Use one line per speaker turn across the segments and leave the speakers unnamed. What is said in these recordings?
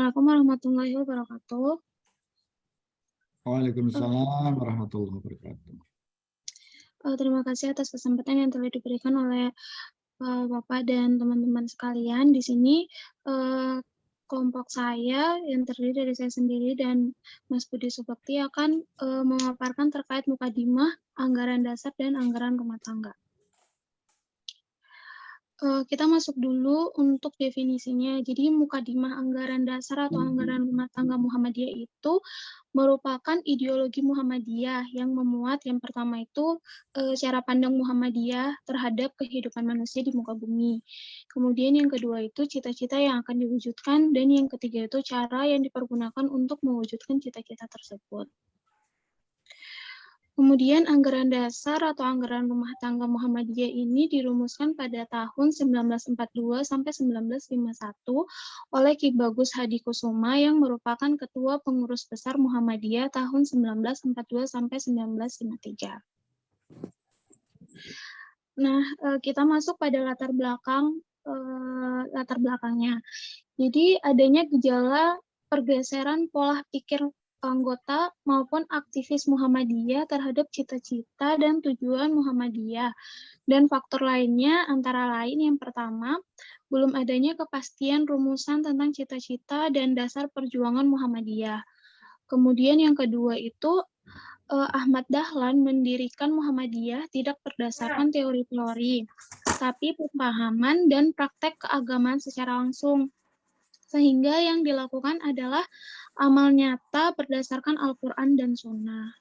Assalamualaikum warahmatullahi wabarakatuh.
Waalaikumsalam warahmatullahi wabarakatuh.
Terima kasih atas kesempatan yang telah diberikan oleh Bapak dan teman-teman sekalian. Di sini kelompok saya yang terdiri dari saya sendiri dan Mas Budi Subakti akan memaparkan terkait mukadimah, anggaran dasar, dan anggaran rumah tangga. Kita masuk dulu untuk definisinya. Jadi mukadimah anggaran dasar atau anggaran rumah tangga Muhammadiyah itu merupakan ideologi Muhammadiyah yang memuat yang pertama itu cara pandang Muhammadiyah terhadap kehidupan manusia di muka bumi. Kemudian yang kedua itu cita-cita yang akan diwujudkan, dan yang ketiga itu cara yang dipergunakan untuk mewujudkan cita-cita tersebut. Kemudian anggaran dasar atau anggaran rumah tangga Muhammadiyah ini dirumuskan pada tahun 1942 sampai 1951 oleh Ki Bagus Hadi Kusuma yang merupakan Ketua Pengurus Besar Muhammadiyah tahun 1942 sampai 1953. Nah, kita masuk pada latar belakangnya. Jadi adanya gejala pergeseran pola pikir anggota maupun aktivis Muhammadiyah terhadap cita-cita dan tujuan Muhammadiyah. Dan faktor lainnya antara lain yang pertama, belum adanya kepastian rumusan tentang cita-cita dan dasar perjuangan Muhammadiyah. Kemudian yang kedua itu, Ahmad Dahlan mendirikan Muhammadiyah tidak berdasarkan teori-teori, tapi pemahaman dan praktek keagamaan secara langsung. Sehingga yang dilakukan adalah amal nyata berdasarkan Al-Quran dan Sunnah.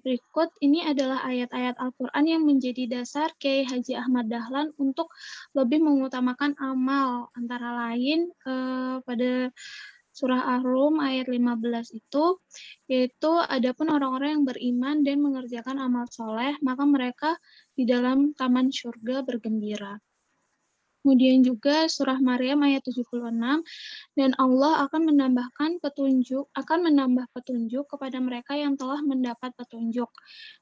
Berikut ini adalah ayat-ayat Al-Quran yang menjadi dasar Kiai Haji Ahmad Dahlan untuk lebih mengutamakan amal. Antara lain pada surah Ar-Rum ayat 15 itu, yaitu adapun orang-orang yang beriman dan mengerjakan amal soleh, maka mereka di dalam taman surga bergembira. Kemudian juga surah Maryam ayat 76, dan Allah akan menambah petunjuk kepada mereka yang telah mendapat petunjuk.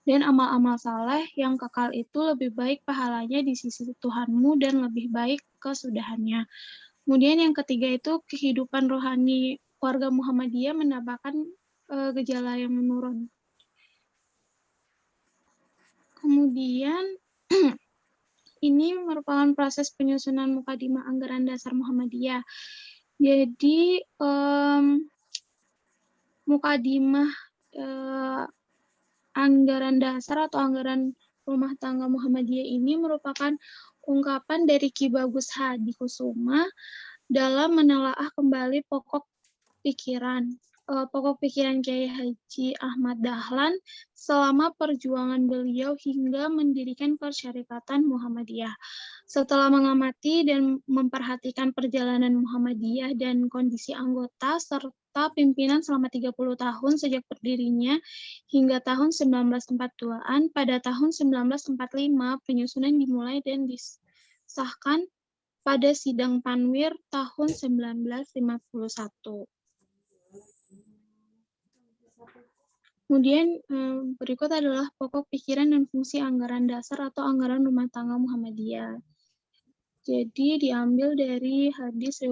Dan amal-amal saleh yang kekal itu lebih baik pahalanya di sisi Tuhanmu dan lebih baik kesudahannya. Kemudian yang ketiga itu kehidupan rohani warga Muhammadiyah menampakkan gejala yang menurun. Kemudian ini merupakan proses penyusunan mukadimah anggaran dasar Muhammadiyah. Jadi mukadimah anggaran dasar atau anggaran rumah tangga Muhammadiyah ini merupakan ungkapan dari Ki Bagus Hadi Kusuma dalam menelaah kembali pokok pikiran Kiai Haji Ahmad Dahlan selama perjuangan beliau hingga mendirikan Persyarikatan Muhammadiyah. Setelah mengamati dan memperhatikan perjalanan Muhammadiyah dan kondisi anggota serta pimpinan selama 30 tahun sejak berdirinya hingga tahun 1942-an, pada tahun 1945 penyusunan dimulai dan disahkan pada Sidang Panwir tahun 1951. Kemudian berikut adalah pokok pikiran dan fungsi anggaran dasar atau anggaran rumah tangga Muhammadiyah. Jadi diambil dari hadis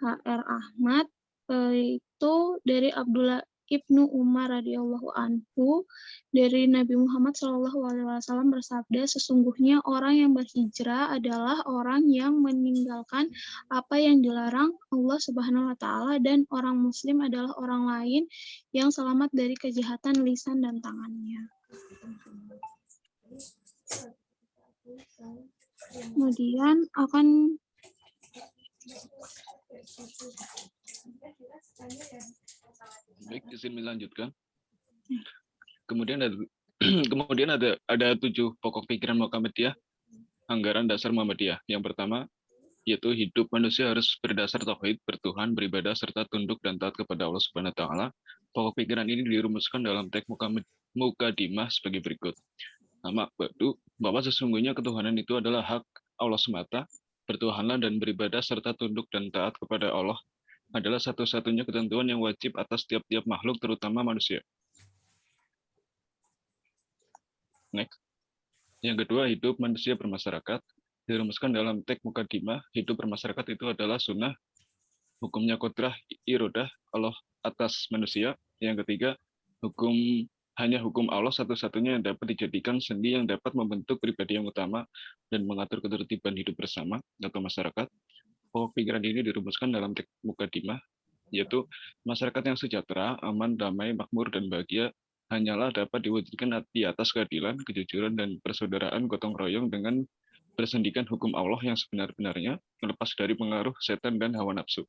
HR Ahmad, itu dari Abdullah Ibnu Umar radhiyallahu anhu, dari Nabi Muhammad SAW bersabda, sesungguhnya orang yang berhijrah adalah orang yang meninggalkan apa yang dilarang Allah Subhanahu wa taala, dan orang muslim adalah orang lain yang selamat dari kejahatan lisan dan tangannya. Kemudian akan
baik, izin melanjutkan. Kemudian ada 7 pokok pikiran Muhammadiyah, anggaran dasar Muhammadiyah. Yang pertama, yaitu hidup manusia harus berdasar tauhid, bertuhan, beribadah, serta tunduk dan taat kepada Allah Subhanahu wa taala. Pokok pikiran ini dirumuskan dalam teks mukadimah sebagai berikut. Nama batu, bahwa sesungguhnya ketuhanan itu adalah hak Allah semata, bertuhanlah dan beribadah serta tunduk dan taat kepada Allah adalah satu-satunya ketentuan yang wajib atas tiap-tiap makhluk, terutama manusia. Next. Yang kedua, hidup manusia bermasyarakat. Dirumuskan dalam teks mukadimah, hidup bermasyarakat itu adalah sunnah, hukumnya kodrah irodah Allah atas manusia. Yang ketiga, hanya hukum Allah satu-satunya yang dapat dijadikan sendi yang dapat membentuk pribadi yang utama dan mengatur ketertiban hidup bersama atau masyarakat. Pokok pikiran ini dirumuskan dalam teks mukadimah, yaitu masyarakat yang sejahtera, aman, damai, makmur, dan bahagia hanyalah dapat diwujudkan di atas keadilan, kejujuran, dan persaudaraan gotong royong dengan bersendikan hukum Allah yang sebenar-benarnya, melepas dari pengaruh setan dan hawa nafsu.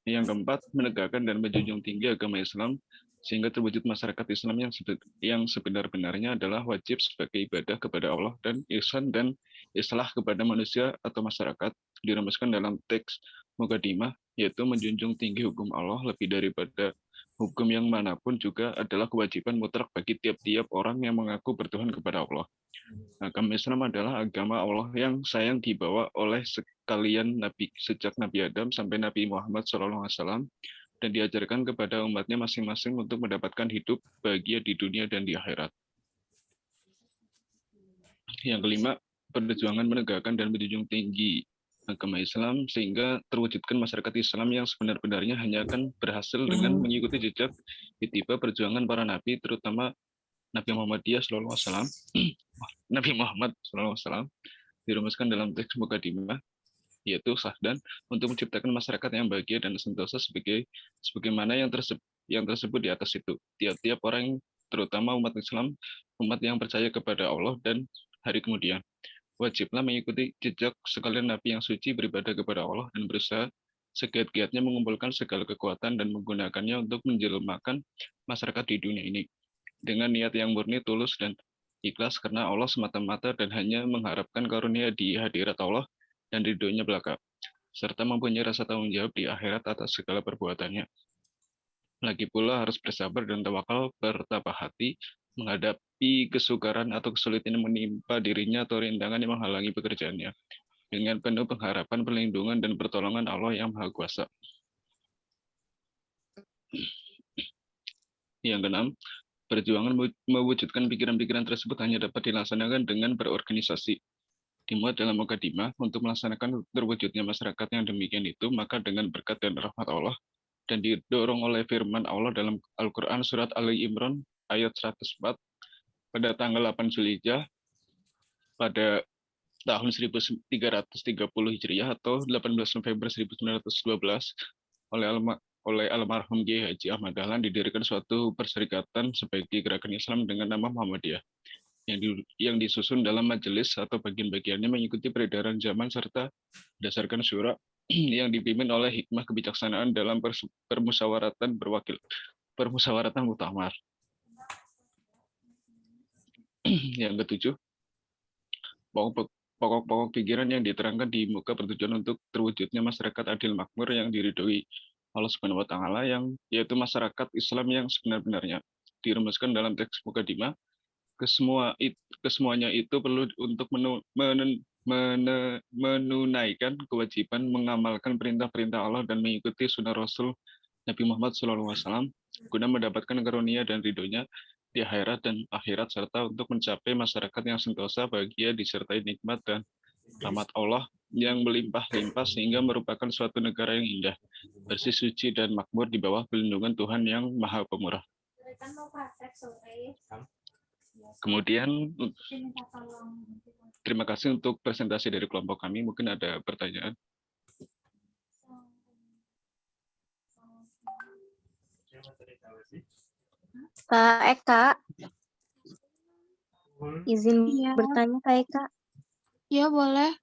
Yang keempat, menegakkan dan menjunjung tinggi agama Islam, sehingga terwujud masyarakat Islam yang sebenar-benarnya adalah wajib sebagai ibadah kepada Allah dan ihsan dan islah kepada manusia atau masyarakat, dirumuskan dalam teks mukadimah, yaitu menjunjung tinggi hukum Allah lebih daripada hukum yang manapun juga adalah kewajiban mutlak bagi tiap-tiap orang yang mengaku bertuhan kepada Allah. Agama Islam adalah agama Allah yang sayang dibawa oleh sekalian Nabi sejak Nabi Adam sampai Nabi Muhammad SAW, dan diajarkan kepada umatnya masing-masing untuk mendapatkan hidup bahagia di dunia dan di akhirat. Yang kelima, perjuangan menegakkan dan menjunjung tinggi agama Islam sehingga terwujudkan masyarakat Islam yang sebenar-benarnya hanya akan berhasil dengan mengikuti jejak ittiba perjuangan para nabi, terutama Nabi Muhammadiyah SAW. Nabi Muhammad SAW dirumuskan dalam teks mukadimah, yaitu sahdan, untuk menciptakan masyarakat yang bahagia dan sentosa sebagaimana yang tersebut di atas itu. Tiap-tiap orang, terutama umat Islam, umat yang percaya kepada Allah dan hari kemudian, wajiblah mengikuti jejak sekalian Nabi yang suci, beribadah kepada Allah, dan berusaha segiat-giatnya mengumpulkan segala kekuatan dan menggunakannya untuk menjelmakan masyarakat di dunia ini dengan niat yang murni, tulus, dan ikhlas karena Allah semata-mata, dan hanya mengharapkan karunia di hadirat Allah dan ridhonya belaka, serta mempunyai rasa tanggung jawab di akhirat atas segala perbuatannya. Lagi pula harus bersabar dan tawakal, bertabah hati menghadapi kesukaran atau kesulitan yang menimpa dirinya atau rintangan yang menghalangi pekerjaannya, dengan penuh pengharapan perlindungan dan pertolongan Allah yang Maha Kuasa. Yang keenam, perjuangan mewujudkan pikiran-pikiran tersebut hanya dapat dilaksanakan dengan berorganisasi. Dimuat dalam mukadimah, untuk melaksanakan terwujudnya masyarakat yang demikian itu, maka dengan berkat dan rahmat Allah, dan didorong oleh firman Allah dalam Al-Quran Surat Ali Imran ayat 104, pada tanggal 8 Zulhijjah pada tahun 1330 Hijriah atau 18 November 1912 oleh almarhum Kiai Haji Ahmad Dahlan didirikan suatu perserikatan sebagai gerakan Islam dengan nama Muhammadiyah, yang disusun dalam majelis atau bagian-bagiannya mengikuti peredaran zaman serta berdasarkan syura yang dipimpin oleh hikmah kebijaksanaan dalam permusyawaratan muktamar. Yang ketujuh, pokok-pokok pikiran yang diterangkan di muka bertujuan untuk terwujudnya masyarakat adil makmur yang diridhoi Allah Subhanahu wa Ta'ala, yaitu masyarakat Islam yang sebenar-benarnya, dirumuskan dalam teks mukadimah. Kesemuanya itu perlu untuk menunaikan kewajiban mengamalkan perintah-perintah Allah dan mengikuti sunnah Rasul Nabi Muhammad SAW guna mendapatkan karunia dan ridhonya di akhirat dan akhirat, serta untuk mencapai masyarakat yang sentosa, bahagia, disertai nikmat dan rahmat Allah yang melimpah-limpah sehingga merupakan suatu negara yang indah, bersih, suci, dan makmur di bawah perlindungan Tuhan yang Maha Pemurah. Kemudian, terima kasih untuk presentasi dari kelompok kami. Mungkin ada pertanyaan.
Kak Eka, izin bertanya Kak Eka.
Ya, boleh.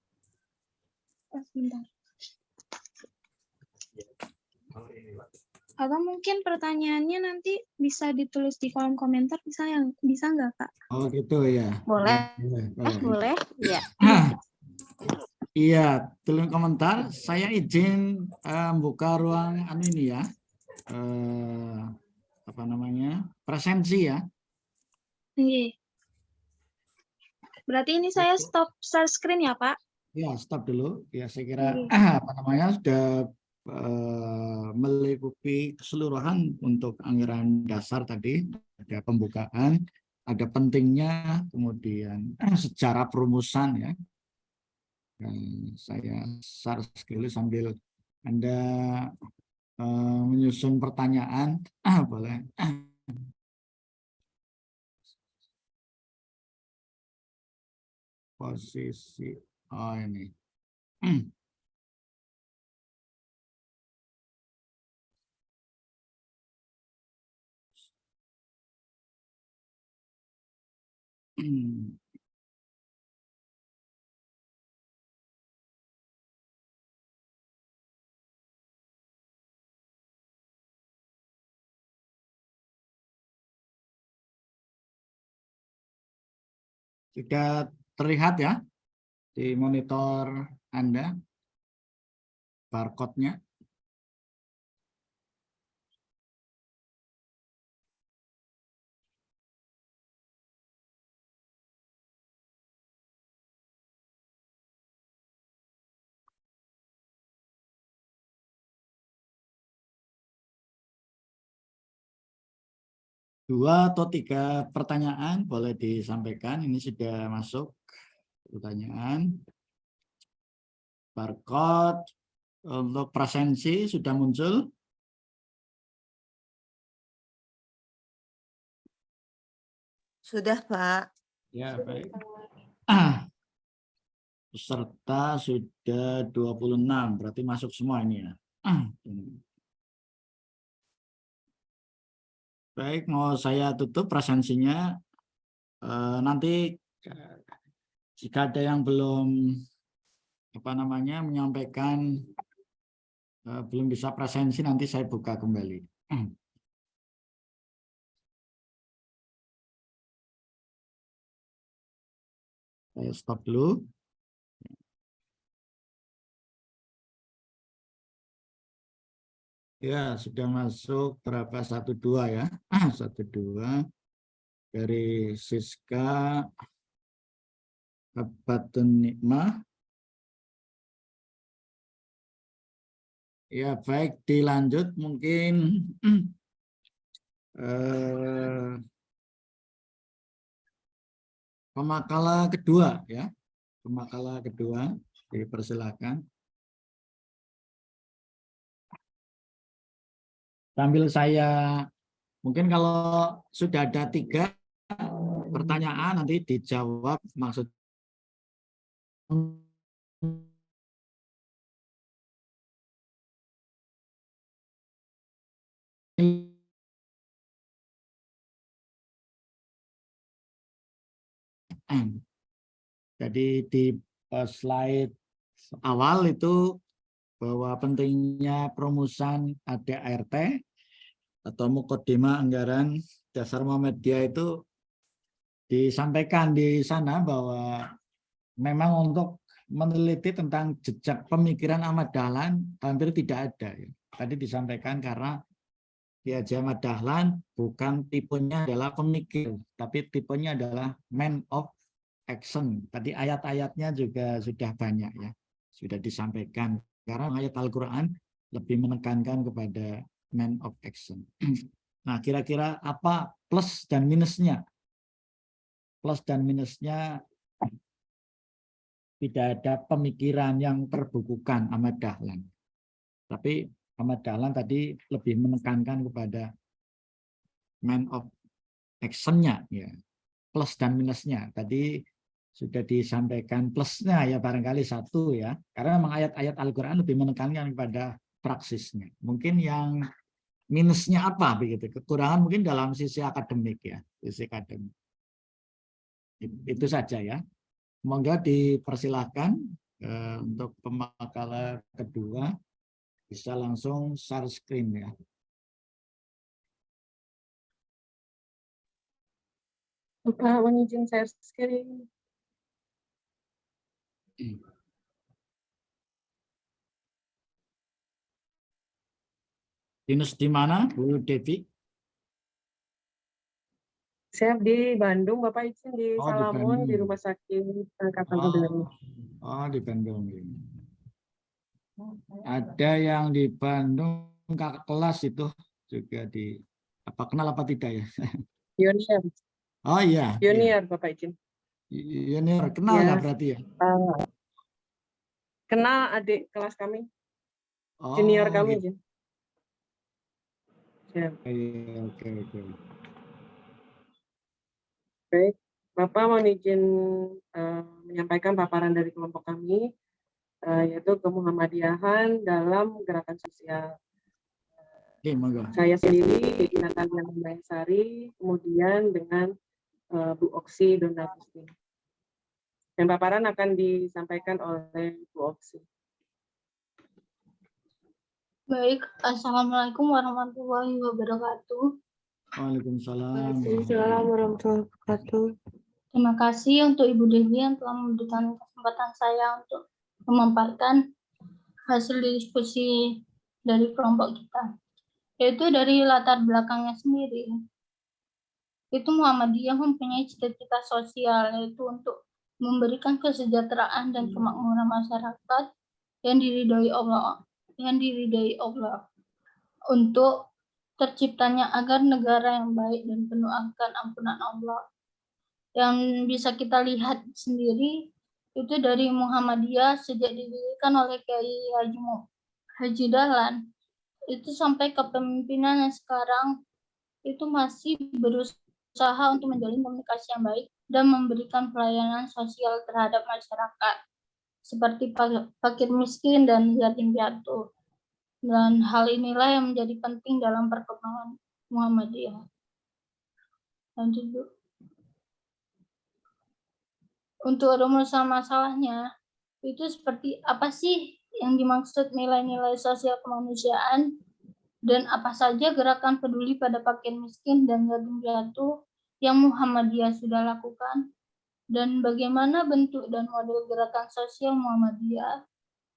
Sebentar. Atau mungkin pertanyaannya nanti bisa ditulis di kolom komentar, bisa nggak, Kak?
Oh gitu ya.
Boleh. Boleh. Iya.
Iya, tulis komentar. Saya izin buka ruang ini ya. Apa namanya? Presensi ya.
Iya. Berarti ini saya stop share screen ya, Pak?
Ya, stop dulu. Ya, saya kira apa namanya sudah melingkupi keseluruhan untuk anggaran dasar tadi, ada pembukaan, ada pentingnya, kemudian secara perumusan ya. Saya share sekali sambil Anda menyusun pertanyaan, boleh. Posisi, oh ini. Sudah terlihat ya di monitor Anda barcode-nya. Dua atau tiga pertanyaan boleh disampaikan. Ini sudah masuk pertanyaan. Barcode untuk presensi sudah muncul.
Sudah, Pak.
Ya, baik. Peserta sudah 26, berarti masuk semua ini ya. Baik, mau saya tutup presensinya. Nanti jika ada yang belum menyampaikan, belum bisa presensi, nanti saya buka kembali. Saya stop dulu. Ya, sudah masuk berapa? 1-2 ya. 1-2 dari Siska Abatun Nikmah. Ya, baik, dilanjut mungkin pemakala kedua ya. Pemakala kedua, dipersilakan. Sambil saya, mungkin kalau sudah ada 3 pertanyaan nanti dijawab maksud jadi di slide awal itu bahwa pentingnya perumusan ADART atau Mukadimah Anggaran Dasar Muhammadiyah itu disampaikan di sana bahwa memang untuk meneliti tentang jejak pemikiran Ahmad Dahlan hampir tidak ada. Tadi disampaikan karena Ki Haji Ahmad Dahlan bukan tipenya adalah pemikir, tapi tipenya adalah man of action. Tadi ayat-ayatnya juga sudah banyak ya, sudah disampaikan. Karena ayat Al-Quran lebih menekankan kepada man of action. Nah, kira-kira apa plus dan minusnya? Plus dan minusnya tidak ada pemikiran yang terbukukan Ahmad Dahlan. Tapi Ahmad Dahlan tadi lebih menekankan kepada man of action-nya ya. Plus dan minusnya. Tadi sudah disampaikan plusnya ya barangkali 1 ya. Karena memang ayat-ayat Al-Qur'an lebih menekankan kepada praksisnya. Mungkin yang minusnya apa begitu? Kekurangan mungkin dalam sisi akademik ya, sisi akademik. Itu saja ya. Semoga dipersilahkan untuk pemakala kedua bisa langsung share screen ya.
Bapak mengizinkan share screen.
Dinas di mana, Bu Devi?
Saya di Bandung, Bapak izin di
Oh, di
Salamun, di
Bandung.
Rumah Sakit Angkatan Udara.
Oh, di Bandung. Ada yang di Bandung, kakak kelas itu juga di apa kenal apa tidak ya?
Pionir.
Oh iya, iya.
Junior Bapak izin.
Junior, kenal
Ya.
nggak berarti ya?
Kenal adik kelas kami,
Oh,
junior kami
gitu.
izin. Ya.
Iya, oke, oke.
Baik, Bapak mau izin menyampaikan paparan dari kelompok kami, yaitu kemuhammadiyahan dalam gerakan sosial.
Oke, monggo.
Saya sendiri, Dedi Natalia Sari, kemudian dengan Bu Oksi Donagusti. Dan paparan akan disampaikan oleh Bu Oksi.
Baik, Assalamualaikum warahmatullahi wabarakatuh.
Waalaikumsalam.
Waalaikumsalam warahmatullahi wabarakatuh.
Terima kasih untuk Ibu Dewi yang telah memberikan kesempatan saya untuk memaparkan hasil diskusi dari kelompok kita, yaitu dari latar belakangnya sendiri. Itu Muhammadiyah mempunyai cita-cita sosial, yaitu untuk memberikan kesejahteraan dan kemakmuran masyarakat yang diridhoi Allah, untuk terciptanya agar negara yang baik dan penuh akan ampunan Allah. Yang bisa kita lihat sendiri itu dari Muhammadiyah sejak didirikan oleh Kiai Haji Dahlan itu sampai kepemimpinan yang sekarang itu masih berusaha untuk menjalin komunikasi yang baik dan memberikan pelayanan sosial terhadap masyarakat seperti fakir miskin dan yatim piatu. Dan hal inilah yang menjadi penting dalam perkembangan Muhammadiyah. Lanjut, Bu. Untuk rumusan masalahnya, itu seperti apa sih yang dimaksud nilai-nilai sosial kemanusiaan dan apa saja gerakan peduli pada fakir miskin dan yatim piatu yang Muhammadiyah sudah lakukan, dan bagaimana bentuk dan model gerakan sosial Muhammadiyah,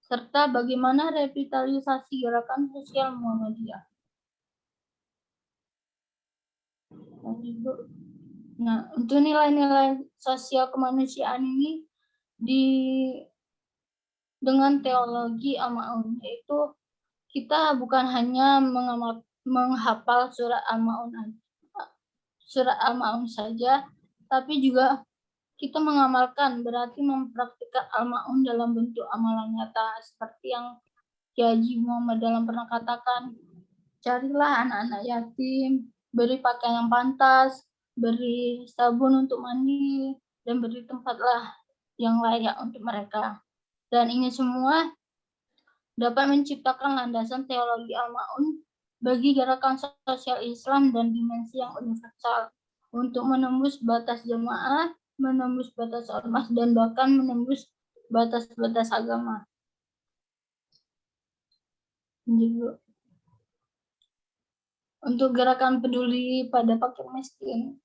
serta bagaimana revitalisasi gerakan sosial Muhammadiyah. Nah, untuk nilai-nilai sosial kemanusiaan ini dengan teologi Al-Ma'un, yaitu kita bukan hanya menghafal surat Al-Ma'un saja, tapi juga kita mengamalkan, berarti mempraktikkan Al-Ma'un dalam bentuk amalan nyata, seperti yang Kiai Haji Muhammad Dahlan pernah katakan, carilah anak-anak yatim, beri pakaian yang pantas, beri sabun untuk mandi, dan beri tempatlah yang layak untuk mereka. Dan ini semua dapat menciptakan landasan teologi Al-Ma'un bagi gerakan sosial Islam dan dimensi yang universal untuk menembus batas jemaah, menembus batas ormas, dan bahkan menembus batas-batas agama. Untuk gerakan peduli pada fakir miskin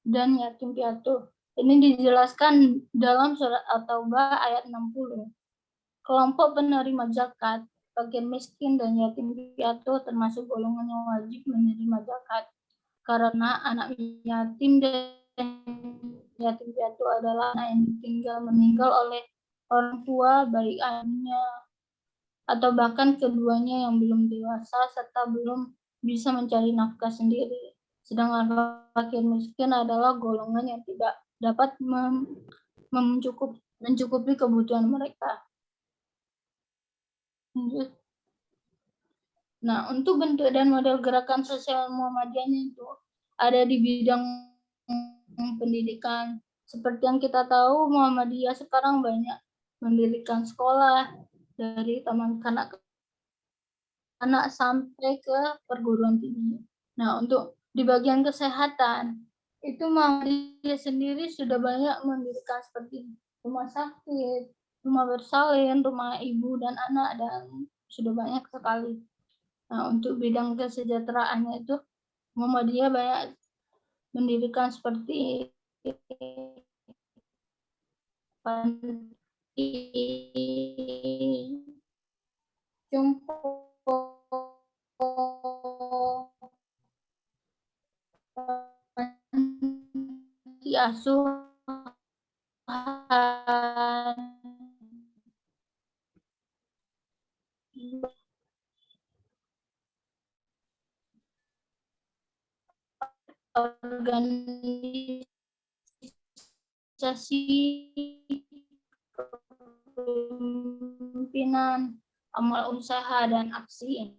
dan yatim piatu, ini dijelaskan dalam surat At-Taubah ayat 60. Kelompok penerima zakat, fakir miskin dan yatim piatu termasuk golongan yang wajib menerima zakat, karena anak yatim dan yatim piatu adalah anak yang meninggal oleh orang tua, baik ayahnya atau bahkan keduanya yang belum dewasa serta belum bisa mencari nafkah sendiri. Sedangkan fakir miskin adalah golongan yang tidak dapat mencukupi kebutuhan mereka. Nah, untuk bentuk dan model gerakan sosial Muhammadiyahnya itu ada di bidang pendidikan. Seperti yang kita tahu, Muhammadiyah sekarang banyak mendirikan sekolah dari taman kanak-kanak sampai ke perguruan tinggi. Nah, untuk di bagian kesehatan, itu Muhammadiyah sendiri sudah banyak mendirikan seperti rumah sakit, rumah bersalin, rumah ibu dan anak, dan sudah banyak sekali. Nah, untuk bidang kesejahteraannya itu Muhammadiyah banyak mendirikan seperti panti jompo, panti asuhan, organisasi
organisasi, kepemimpinan, amal usaha, dan aksi.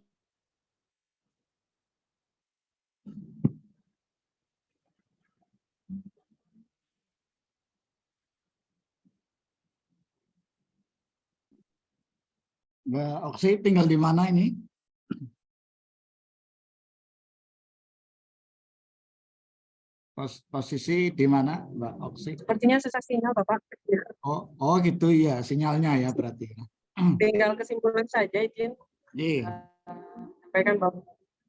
Mbak Oksi tinggal di mana ini? Posisi di mana, Mbak Oksi?
Sepertinya susah sinyal, Bapak.
Oh gitu ya, sinyalnya ya berarti.
Tinggal kesimpulan saja, izin
Iya.
sampaikan bahwa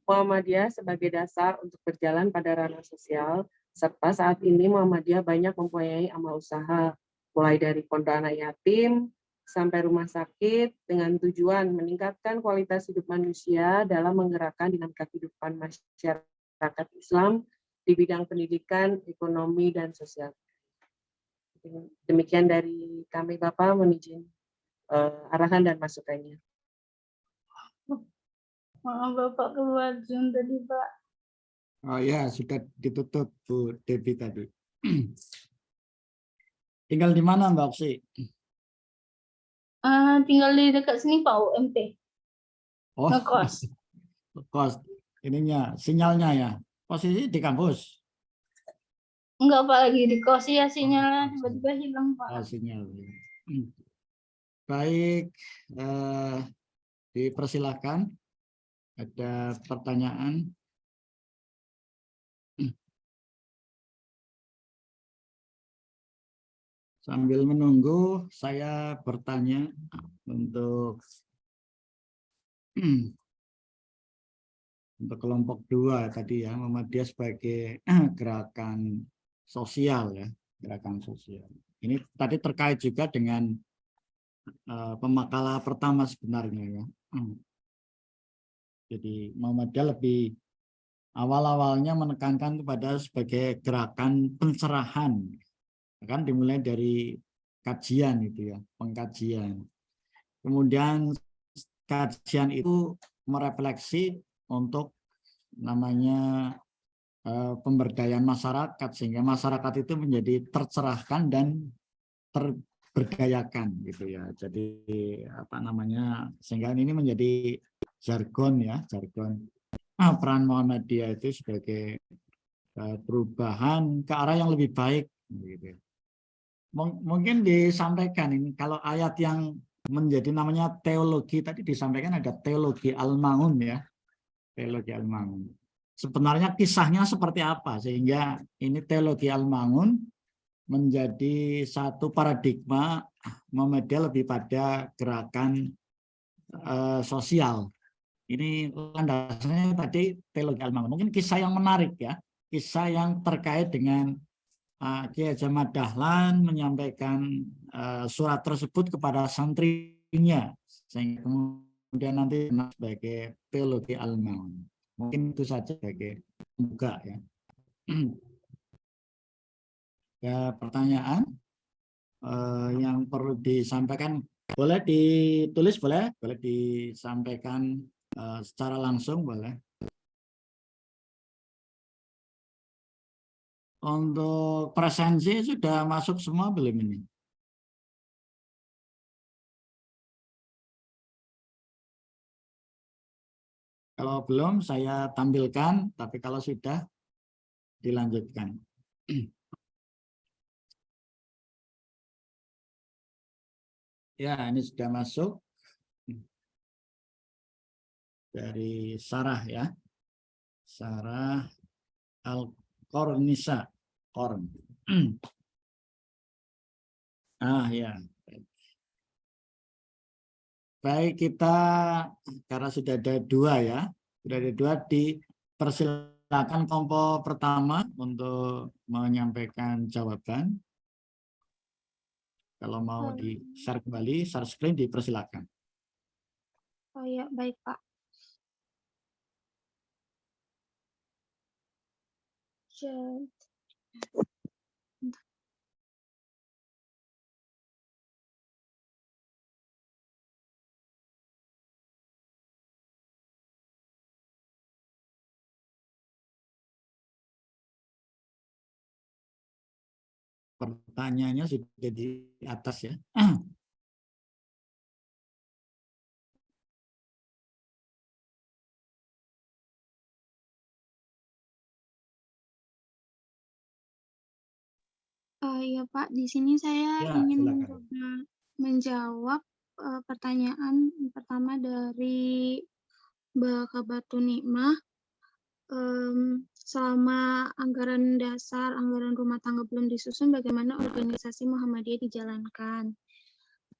Muhammadiyah sebagai dasar untuk berjalan pada ranah sosial, serta saat ini Muhammadiyah banyak mempunyai amal usaha, mulai dari pondok anak yatim sampai rumah sakit, dengan tujuan meningkatkan kualitas hidup manusia dalam menggerakkan dinamika kehidupan masyarakat Islam di bidang pendidikan, ekonomi, dan sosial. Demikian dari kami, Bapak, mohon izin arahan dan masukannya.
Maaf Bapak keluar Zoom tadi Pak.
Oh ya, sudah ditutup Bu Devi tadi. Tinggal di mana Mbak Oksi?
Tinggal di dekat sini Pak, UMT.
Oh,
Ngekos.
kos ininya, sinyalnya ya. Posisi di kampus.
Enggak Pak, lagi di kos ya, sinyalnya tiba-tiba hilang Pak.
Oh, sinyal. Baik, dipersilakan. Ada pertanyaan? Sambil menunggu, saya bertanya untuk kelompok 2 tadi ya, Muhammadiyah sebagai gerakan sosial ya, gerakan sosial. Ini tadi terkait juga dengan pemakalah pertama sebenarnya ya. Jadi Muhammadiyah lebih awal-awalnya menekankan kepada sebagai gerakan pencerahan, kan dimulai dari kajian itu ya, pengkajian. Kemudian kajian itu merefleksi untuk namanya pemberdayaan masyarakat, sehingga masyarakat itu menjadi tercerahkan dan terberdayakan gitu ya. Jadi apa namanya, sehingga ini menjadi jargon ya, jargon peran Muhammadiyah itu sebagai perubahan ke arah yang lebih baik gitu. Mungkin disampaikan ini kalau ayat yang menjadi namanya teologi tadi disampaikan, ada teologi Al-Ma'un ya, teologi Al-Ma'un. Sebenarnya kisahnya seperti apa sehingga ini teologi Al-Ma'un menjadi satu paradigma Muhammadiyah lebih pada gerakan sosial. Ini landasannya tadi teologi Al-Ma'un. Mungkin kisah yang menarik ya, kisah yang terkait dengan Kiai Haji Ahmad Dahlan menyampaikan surat tersebut kepada santrinya, sehingga kemudian nanti sebagai teologi Al-Ma'un. Mungkin itu saja sebagai pembuka ya. Ya, pertanyaan yang perlu disampaikan boleh ditulis, boleh disampaikan secara langsung, boleh. Untuk presensi sudah masuk semua belum ini? Kalau belum saya tampilkan, tapi kalau sudah dilanjutkan. Ya, ini sudah masuk dari Sarah ya. Sarah Al-Qornisa. Korn. Ya. Baik, kita karena sudah ada 2 ya. Sudah ada 2, dipersilakan kelompok pertama untuk menyampaikan jawaban. Kalau mau di-share kembali, share screen dipersilakan.
Oh ya, baik Pak.
pertanyaannya sudah di atas ya.
Ya Pak, di sini saya
Ya,
ingin
silakan.
mencoba menjawab pertanyaan pertama dari Mbak Kabatu Nikmah. Selama anggaran dasar, anggaran rumah tangga belum disusun, bagaimana organisasi Muhammadiyah dijalankan?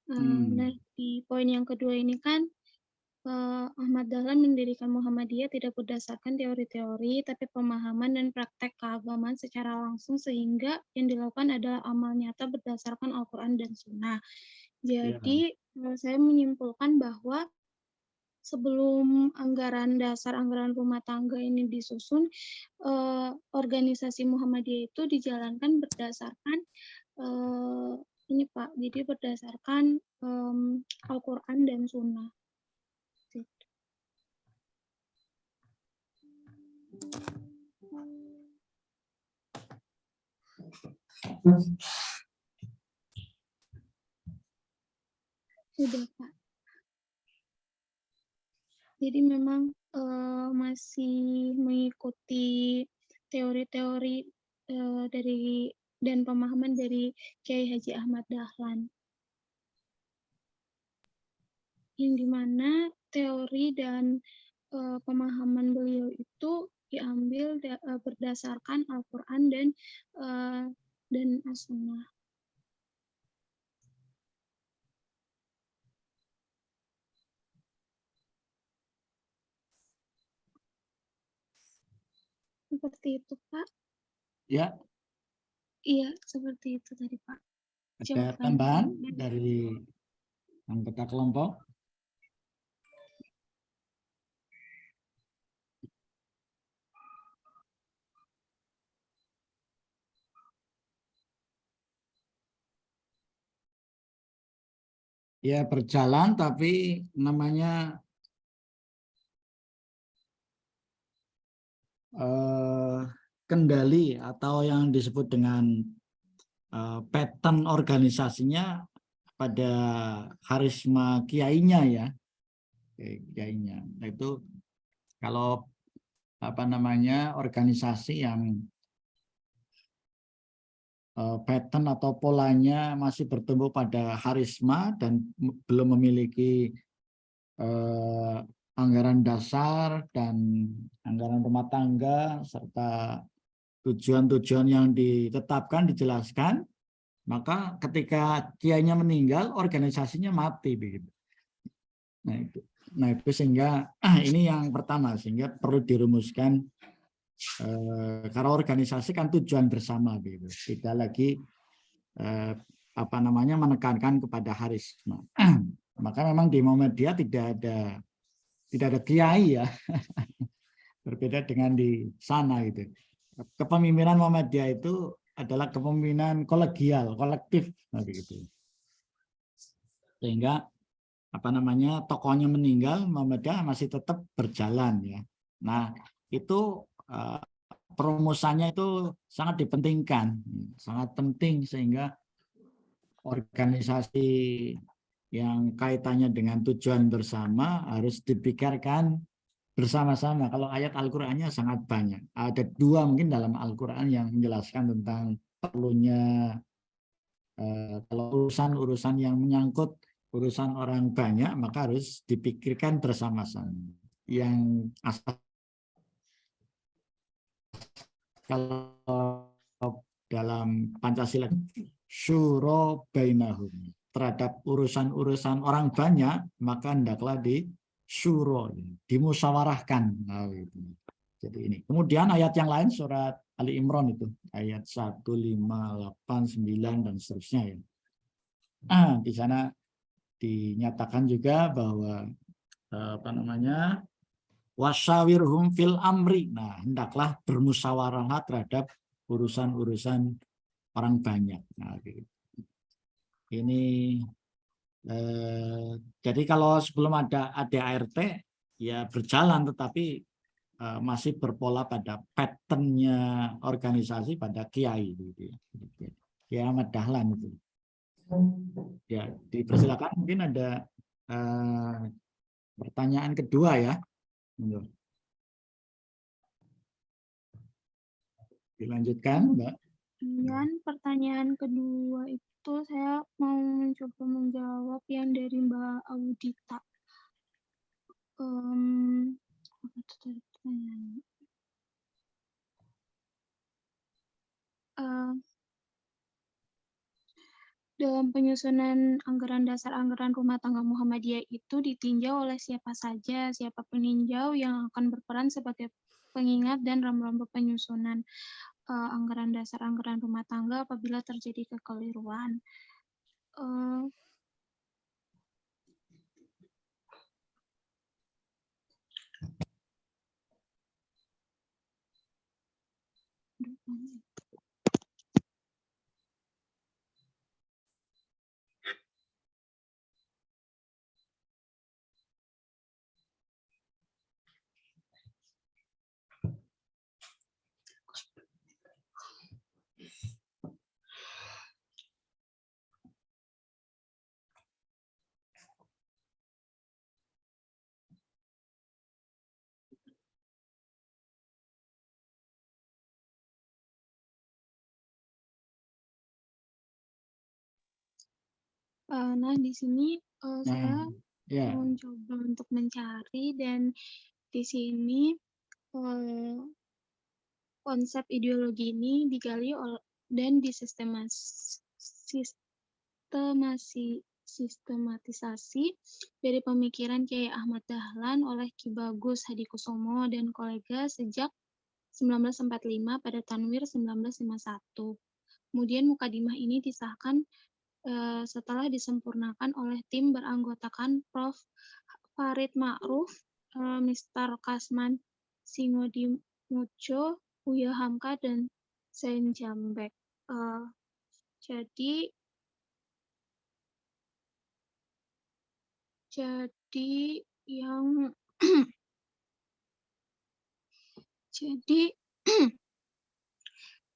Nah, di poin yang kedua ini kan Ahmad Dahlan mendirikan Muhammadiyah tidak berdasarkan teori-teori, tapi pemahaman dan praktek keagamaan secara langsung, sehingga yang dilakukan adalah amal nyata berdasarkan Al-Quran dan Sunnah. Jadi, saya menyimpulkan bahwa sebelum anggaran dasar, anggaran rumah tangga ini disusun, organisasi Muhammadiyah itu dijalankan berdasarkan ini Pak, jadi berdasarkan Al-Quran dan Sunnah. Sudah Pak. Jadi memang masih mengikuti teori-teori dari dan pemahaman dari Kiai Haji Ahmad Dahlan, yang dimana teori dan pemahaman beliau itu diambil berdasarkan Al-Quran dan As-Sunnah. Seperti itu, Pak.
Ya.
Iya, seperti itu tadi, Pak.
Ada tambahan dari anggota kelompok? Ya, berjalan tapi namanya kendali atau yang disebut dengan pattern organisasinya pada karisma kiainya ya, kiainya. Nah, itu kalau organisasi yang pattern atau polanya masih bertumbuh pada karisma dan belum memiliki anggaran dasar dan anggaran rumah tangga serta tujuan-tujuan yang ditetapkan, dijelaskan, maka ketika kiainya meninggal, organisasinya mati begitu. Nah itu sehingga ini yang pertama, sehingga perlu dirumuskan karena organisasi kan tujuan bersama begitu. Tidak lagi menekankan kepada karisma. Maka memang di Muhammadiyah tidak ada kiai ya. Berbeda dengan di sana gitu. Kepemimpinan Muhammadiyah itu adalah kepemimpinan kolegial, kolektif begitu. Sehingga tokohnya meninggal, Muhammadiyah masih tetap berjalan ya. Nah, itu perumusannya itu sangat dipentingkan, sangat penting sehingga organisasi yang kaitannya dengan tujuan bersama harus dipikirkan bersama-sama. Kalau ayat Al-Qur'annya sangat banyak. Ada 2 mungkin dalam Al-Qur'an yang menjelaskan tentang perlunya kalau urusan-urusan yang menyangkut urusan orang banyak maka harus dipikirkan bersama-sama. Yang asal kalau dalam Pancasila syura bainahum, terhadap urusan-urusan orang banyak maka hendaklah di syuro, dimusyawarahkan. Nah, itu. Jadi ini. Kemudian ayat yang lain surat Ali Imran itu ayat 1, 5, 8, 9 dan seterusnya ya. Di sana dinyatakan juga bahwa wasyawirhum fil amri. Nah, hendaklah bermusyawarah terhadap urusan-urusan orang banyak. Nah, ini jadi kalau sebelum ada ADART ya berjalan, tetapi masih berpola pada patternnya organisasi pada kiai gitu ya. Kiai Ahmad Dahlan itu. Ya, dipersilakan, mungkin ada pertanyaan kedua ya. Dilanjutkan, Mbak.
Kemudian pertanyaan kedua itu saya mau mencoba menjawab yang dari Mbak Audita. Apa itu tadi pertanyaannya? Dalam penyusunan anggaran dasar anggaran rumah tangga Muhammadiyah itu ditinjau oleh siapa saja, siapa peninjau yang akan berperan sebagai pengingat dan rambu-rambu penyusunan anggaran dasar anggaran rumah tangga apabila terjadi kekeliruan. Nah, di sini saya
Ya,
mencoba untuk mencari, dan di sini konsep ideologi ini digali dan sistematisasi dari pemikiran Kiai Ahmad Dahlan oleh Ki Bagus Hadikusumo dan kolega sejak 1945 pada Tanwir 1951. Kemudian mukadimah ini disahkan setelah disempurnakan oleh tim beranggotakan Prof. Farid Ma'ruf, Mr. Kasman Singodimudjo, Buya Hamka, dan Zain Jambek. Jadi yang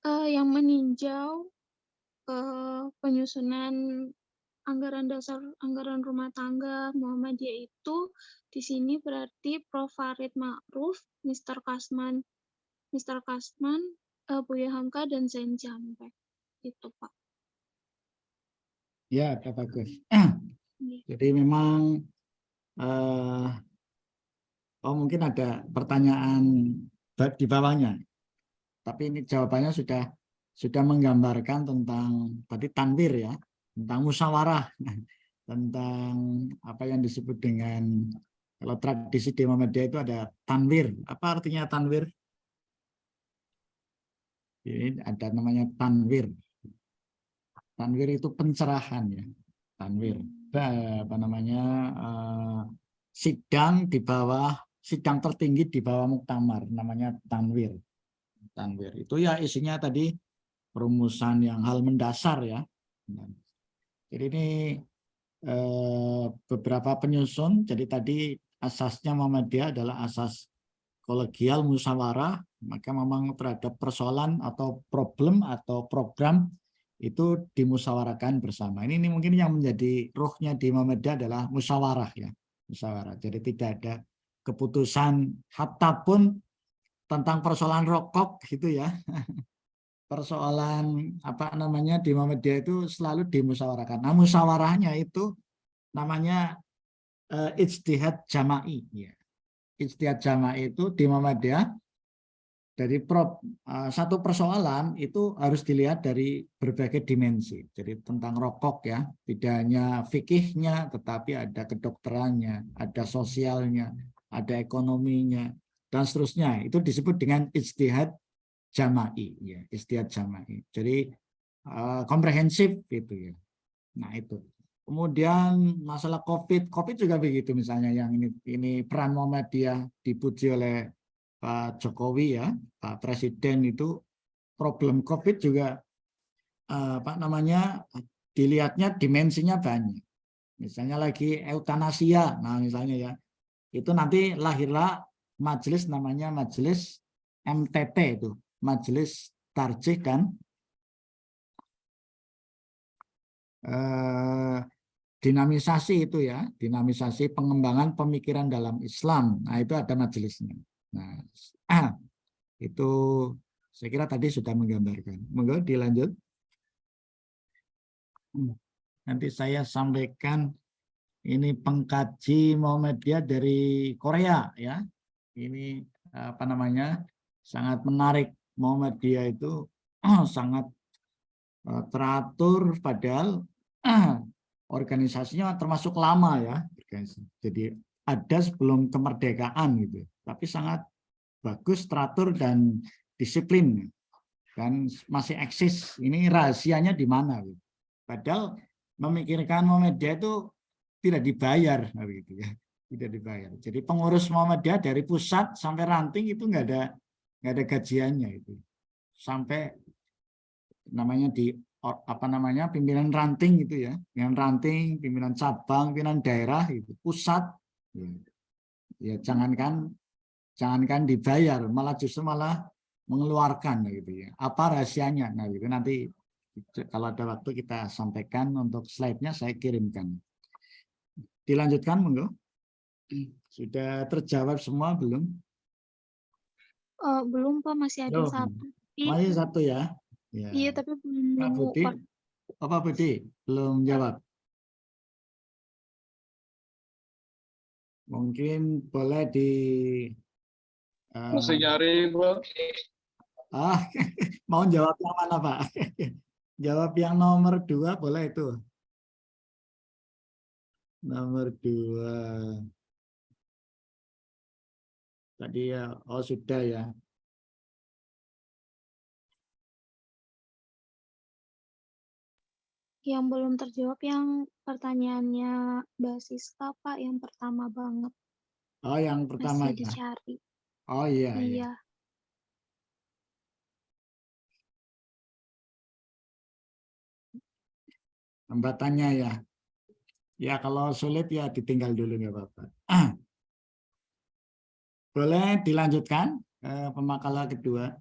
yang meninjau penyusunan anggaran dasar anggaran rumah tangga Muhammadiyah itu di sini berarti Prof. Farid Ma'ruf, Mr. Kasman, Buya Hamka, dan Zain Jambek. Itu, Pak.
ya, Kak Bagus. Jadi memang mungkin ada pertanyaan di bawahnya. Tapi ini jawabannya sudah menggambarkan tentang tadi tanwir ya, tentang musyawarah, tentang apa yang disebut dengan, kalau tradisi di Muhammadiyah itu ada tanwir. Apa artinya tanwir? Ini ada namanya tanwir. Tanwir itu pencerahan ya. Tanwir. Apa namanya? Sidang tertinggi di bawah muktamar, namanya tanwir. Tanwir itu ya isinya tadi perumusan yang hal mendasar ya. Jadi ini beberapa penyusun. Jadi tadi asasnya Muhammadiyah adalah asas kolegial musyawarah, maka memang terhadap persoalan atau problem atau program itu dimusyawarahkan bersama. Ini mungkin yang menjadi ruhnya di Muhammadiyah adalah musyawarah ya, musyawarah. Jadi tidak ada keputusan, hatta pun tentang persoalan rokok gitu ya. Persoalan apa namanya di Muhammadiyah itu selalu dimusyawarahkan. Nah, musyawarahnya itu namanya ijtihad jama'i ya. Ijtihad jama'i itu di Muhammadiyah dari satu persoalan itu harus dilihat dari berbagai dimensi. Jadi tentang rokok ya, tidak hanya fikihnya, tetapi ada kedokterannya, ada sosialnya, ada ekonominya, dan seterusnya. Itu disebut dengan ijtihad jama'i ya, ijtihad jama'i. Jadi komprehensif gitu ya. Nah itu. Kemudian masalah COVID juga begitu misalnya, yang ini peran Muhammadiyah dipuji oleh Pak Jokowi ya, Pak Presiden, itu problem COVID juga apa namanya dilihatnya dimensinya banyak. Misalnya lagi eutanasia, nah misalnya ya, itu nanti lahirlah majelis namanya majelis MTT itu, majelis tarjih kan dinamisasi itu ya, dinamisasi pengembangan pemikiran dalam Islam. Nah, itu ada majelisnya. Nah, itu saya kira tadi sudah menggambarkan. Monggo dilanjut. Nanti saya sampaikan ini pengkaji Muhammadiyah dari Korea ya. Ini apa namanya? Sangat menarik. Muhammadiyah itu sangat teratur, padahal organisasinya termasuk lama ya. Jadi ada sebelum kemerdekaan gitu. Tapi sangat bagus, teratur dan disiplin. Dan masih eksis. Ini rahasianya di mana? Gitu. Padahal memikirkan Muhammadiyah itu tidak dibayar, gitu ya, tidak dibayar. Jadi pengurus Muhammadiyah dari pusat sampai ranting itu nggak ada gajiannya itu, sampai namanya di apa namanya pimpinan ranting gitu ya, pimpinan ranting, pimpinan cabang, pimpinan daerah itu pusat, ya jangankan dibayar, malah justru mengeluarkan gitu ya. Apa rahasianya? Nah itu nanti kalau ada waktu kita sampaikan, untuk slide-nya saya kirimkan. Dilanjutkan monggo. Sudah terjawab semua belum?
Belum Pak, masih ada satu.
Masih satu ya? Ya.
Iya, tapi belum
Pak
nemu.
Budi, Pak Budi belum jawab. Mungkin boleh di
Masih nyari, Pak.
Mau jawab yang mana, Pak? Jawab yang nomor 2 boleh itu. Nomor 2. Tadi ya, sudah ya.
Yang belum terjawab yang pertanyaannya Mbak Siska, Pak, yang pertama banget.
Yang pertama
Masih
ya.
dicari.
Iya.
Iya.
Hambatannya ya. Ya kalau sulit ya ditinggal dulu nggak apa-apa. Boleh dilanjutkan pemakalan kedua.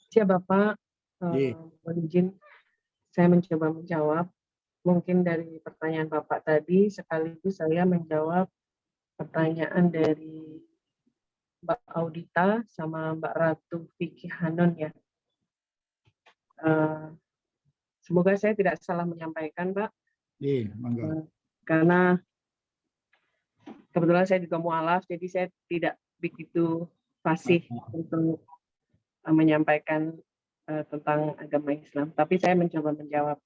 Siap Bapak, mohon izin saya mencoba menjawab. Mungkin dari pertanyaan Bapak tadi sekaligus saya menjawab pertanyaan dari Mbak Audita sama Mbak Ratu Vicky Hanon ya. Semoga saya tidak salah menyampaikan, Mbak.
Iya, monggo.
Karena kebetulan saya juga mualaf, jadi saya tidak begitu fasih untuk menyampaikan tentang agama Islam. Tapi saya mencoba menjawab.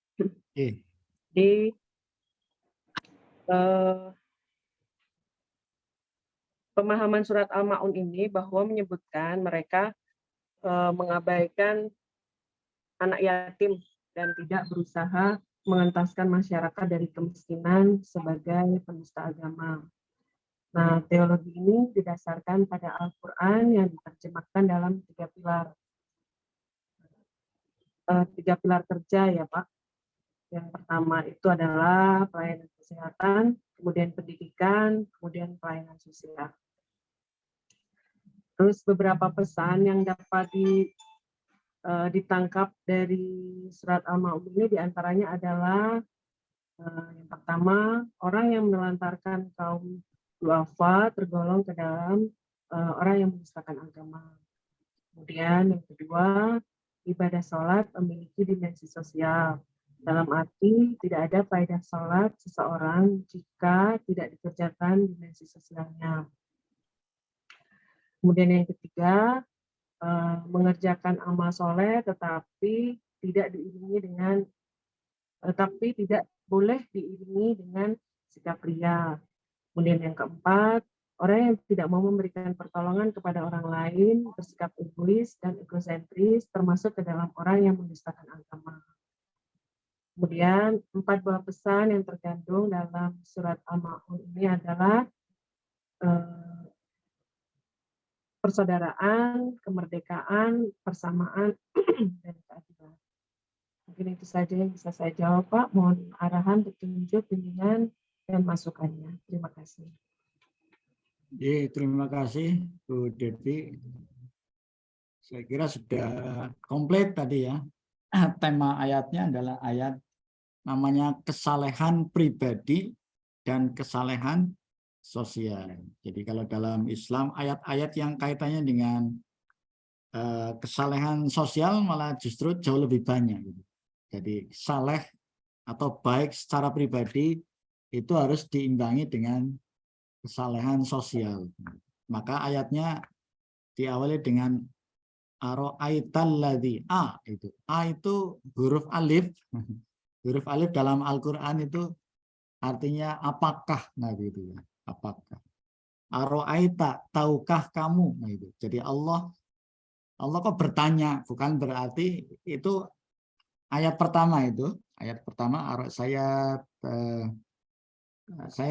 Di pemahaman surat Al-Ma'un ini bahwa menyebutkan mereka mengabaikan anak yatim dan tidak berusaha mengentaskan masyarakat dari kemiskinan sebagai penista agama. Nah, teologi ini didasarkan pada Al-Quran yang diterjemahkan dalam 3 pilar. 3 pilar kerja ya Pak. Yang pertama itu adalah pelayanan kesehatan, kemudian pendidikan, kemudian pelayanan sosial. Terus beberapa pesan yang dapat ditangkap dari surat Al-Ma'un ini diantaranya adalah yang pertama, orang yang menelantarkan kaum duafa tergolong ke dalam orang yang menistakan agama. Kemudian yang kedua, ibadah sholat memiliki dimensi sosial. Dalam arti tidak ada faedah sholat seseorang jika tidak dikerjakan dimensi sosialnya. Kemudian yang ketiga, mengerjakan amal soleh tetapi tidak boleh diiringi dengan sikap ria. Kemudian yang keempat, orang yang tidak mau memberikan pertolongan kepada orang lain bersikap egois dan egosentris termasuk ke dalam orang yang mendustakan agama. Kemudian 4 buah pesan yang terkandung dalam surat Al-Ma'un ini adalah persaudaraan, kemerdekaan, persamaan, dan keadilan. Mungkin itu saja yang bisa saya jawab, Pak. Mohon arahan, petunjuk, bimbingan, dan masukannya. Terima kasih.
Terima kasih, Bu Devi. Saya kira sudah komplit tadi ya. tema ayatnya adalah ayat namanya kesalehan pribadi dan kesalehan sosial. Jadi kalau dalam Islam ayat-ayat yang kaitannya dengan kesalehan sosial malah justru jauh lebih banyak. Jadi saleh atau baik secara pribadi itu harus diimbangi dengan kesalehan sosial. Maka ayatnya diawali dengan aro'aitalladzi itu. A itu huruf alif. Huruf alif dalam Al-Qur'an itu artinya apakah, nah gitu ya. Apakah. Aro'aita, tahukah kamu? Nah itu. Jadi Allah kok bertanya, bukan berarti itu ayat pertama itu. Ayat pertama saya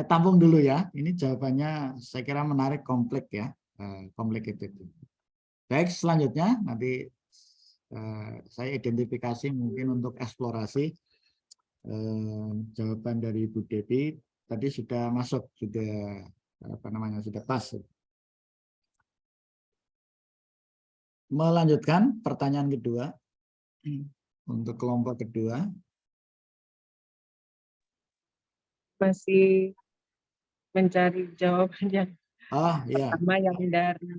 tampung dulu ya. Ini jawabannya saya kira menarik, kompleks ya. Complicated. Baik, selanjutnya nanti saya identifikasi mungkin untuk eksplorasi jawaban dari Bu Devi tadi sudah masuk, sudah sudah pas. Melanjutkan pertanyaan kedua untuk kelompok kedua.
Masih mencari jawaban yang
Ya.
pertama yang dari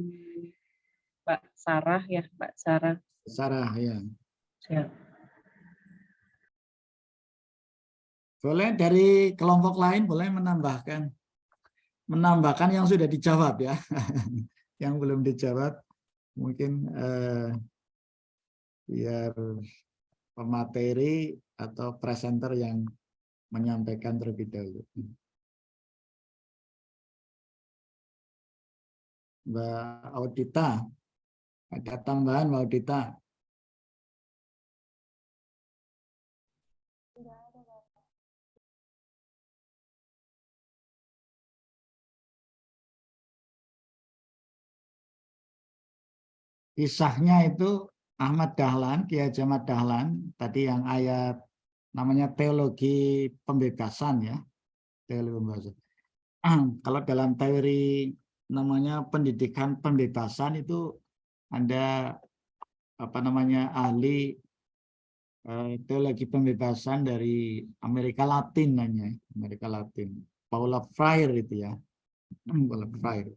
Mbak Sarah ya, Mbak Sarah.
Sarah ya.
Ya.
Boleh dari kelompok lain boleh menambahkan yang sudah dijawab ya. Yang belum dijawab mungkin biar pemateri atau presenter yang menyampaikan terlebih dahulu. Mbak Audita, ada tambahan Mbak Audita? Kisahnya itu Ahmad Dahlan, Kiai Haji Ahmad Dahlan, tadi yang ayat namanya teologi pembebasan ya. Teologi pembebasan. Kalau dalam teori namanya pendidikan pembebasan itu ada ahli teologi pembebasan dari Amerika Latin namanya, Amerika Latin. Paula Freire itu ya. Paula Freire.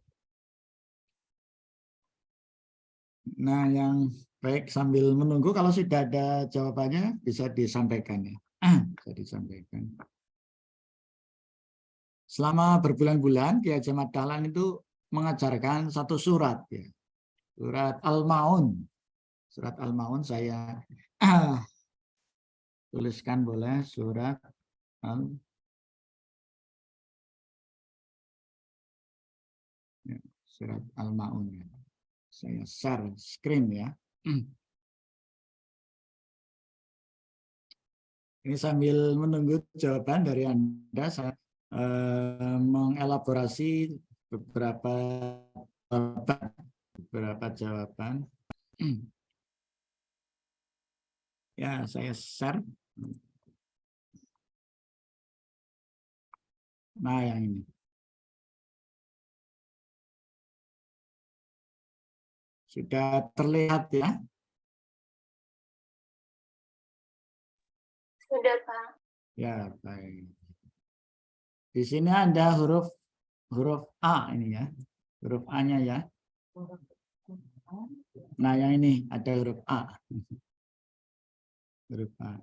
Nah, yang baik sambil menunggu kalau sudah ada jawabannya bisa disampaikan ya. Bisa disampaikan. Selama berbulan-bulan Kiai Haji Ahmad Dahlan itu mengajarkan satu surat ya. Surat Al-Maun. Surat Al-Maun saya tuliskan boleh, surat surat Al-Maun ya. Saya share screen ya. Ini sambil menunggu jawaban dari Anda, saya mengelaborasi beberapa jawaban. Ya, saya share. Nah, yang ini. Sudah terlihat ya?
Sudah, Pak.
Ya, baik. Di sini ada huruf A ini ya. Huruf A-nya ya. Nah, yang ini ada huruf A. Huruf A.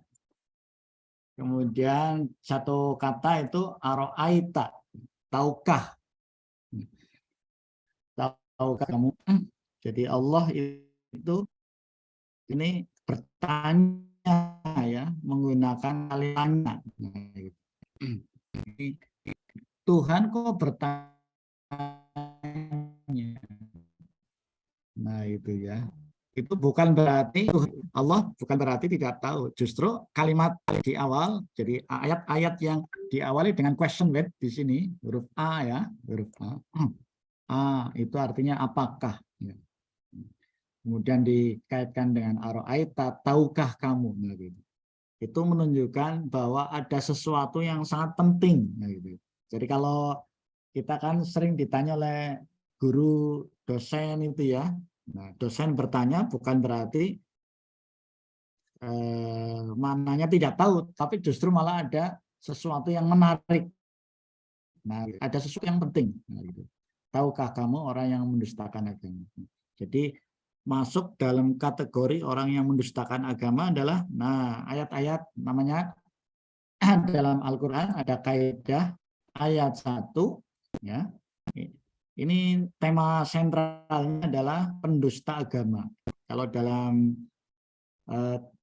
Kemudian satu kata itu aro'aita. Tahukah? Tahukah kamu? Jadi Allah itu ini bertanya ya, menggunakan kalimat tanya. Tuhan kok bertanya? Nah, itu ya. Itu bukan berarti Allah bukan berarti tidak tahu. Justru kalimat di awal, jadi ayat-ayat yang diawali dengan question with di sini huruf A ya, huruf A. Itu artinya apakah? Ya. Kemudian dikaitkan dengan aro'aita, tahukah kamu? Nah, gitu. Itu menunjukkan bahwa ada sesuatu yang sangat penting. Nah, gitu. Jadi kalau kita kan sering ditanya oleh guru, dosen itu ya. Nah, dosen bertanya bukan berarti maknanya tidak tahu, tapi justru malah ada sesuatu yang menarik. Nah, ada sesuatu yang penting. Nah, gitu. Tahukah kamu orang yang mendustakan agama? Jadi masuk dalam kategori orang yang mendustakan agama adalah, nah, ayat-ayat namanya dalam Al-Quran ada kaidah ayat 1, ya. Ini tema sentralnya adalah pendusta agama. Kalau dalam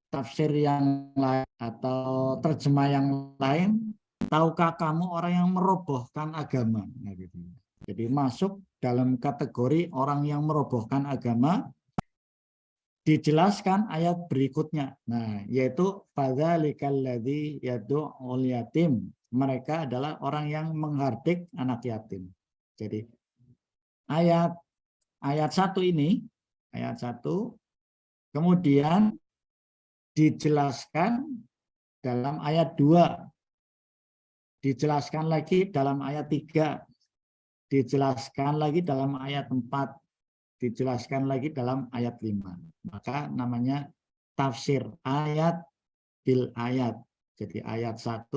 tafsir yang lain atau terjemah yang lain, tahukah kamu orang yang merobohkan agama? Nah, gitu. Jadi masuk dalam kategori orang yang merobohkan agama, dijelaskan ayat berikutnya. Nah, yaitu fadzalikal ladzi yad'ul yatim. Mereka adalah orang yang menghardik anak yatim. Jadi ayat 1 ini, ayat 1 kemudian dijelaskan dalam ayat 2, dijelaskan lagi dalam ayat 3, dijelaskan lagi dalam ayat 4, dijelaskan lagi dalam ayat 5. Maka namanya tafsir ayat bil ayat. Jadi ayat 1